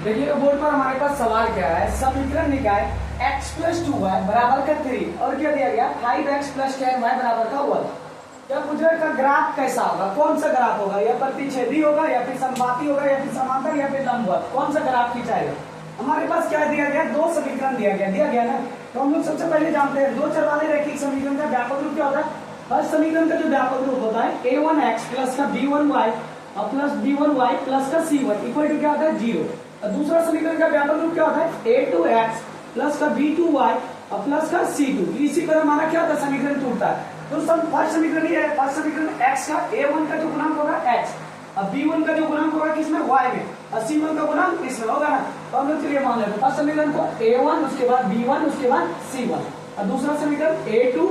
देखिए बोर्ड पर हमारे पास सवाल क्या है, समीकरण निकाय x प्लस 2y बराबर का 3 और क्या दिया गया 5x प्लस 10y बराबर का 1। क्या पूछ रहे का ग्राफ कैसा होगा, कौन सा ग्राफ होगा, या प्रतिच्छेदी होगा या फिर समबाती होगा या फिर समांतर या फिर लंबवत, कौन सा ग्राफ खिंचाएगा। हमारे पास क्या दिया गया, दो समीकरण दिया गया ना। तो हम लोग सबसे पहले जानते हैं दो चर वाले रैखिक समीकरण का व्यापक रूप क्या होता है। फर्स्ट समीकरण का जो व्यापक रूप होता है a1x प्लस का b1y और प्लस b1y प्लस का c1 इक्वल टू क्या होता है 0। और दूसरा समीकरण का व्यापक रूप क्या होता है a2x प्लस का b2y और प्लस का c2। इसी पर हमारा क्या होता है, समीकरण टूटता है। तो फर्स्ट समीकरण ये है, फर्स्ट समीकरण x का a1 का जो गुणांक होगा x और b1 का जो गुणांक होगा किसमें y में और c1 का गुणांक इसमें होगा ना। तो हम लोग चलिए मान लेते हैं फर्स्ट समीकरण को a1 उसके बाद b1 उसके बाद c1 और दूसरा समीकरण a2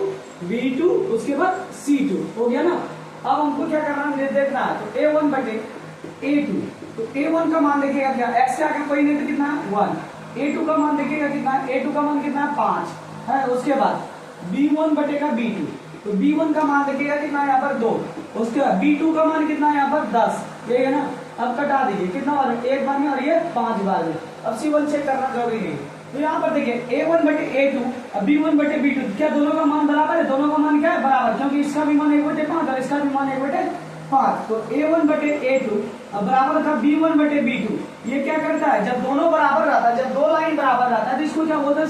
b2 उसके बाद c2 हो गया ना। अब हमको क्या करना है देखना है, तो a1 बटे a2, तो a1 का मान देखिएगा क्या, x से आगे कोई नहीं तो कितना है 1। a2 का मान देखिएगा कितना है, a2 का मान कितना है 5 है। उसके बाद b1 बटेगा b2, तो b1 का मान देखिएगा कितना है यहाँ पर 2। उसके बाद b2 का मान कितना है यहाँ पर 10, ये है ना। अब कटा दीजिए कितना बार में, एक बार में और ये 5 बार में। अब c1 चेक करना जरूरी नहीं। तो यहाँ पर देखिए a1 बटे a2 और b1 बटे b2, क्या दोनों का मान बराबर है, दोनों का मान क्या है बराबर, क्योंकि इसका भी मान 1/5 और इसका भी मान 1/5। तो a1 बटे a2 और बराबर था b1 बटे b2। ये क्या करता है, जब दोनों बराबर रहता है, जब दो लाइन बराबर रहता है तो इसको क्या बोलते हैं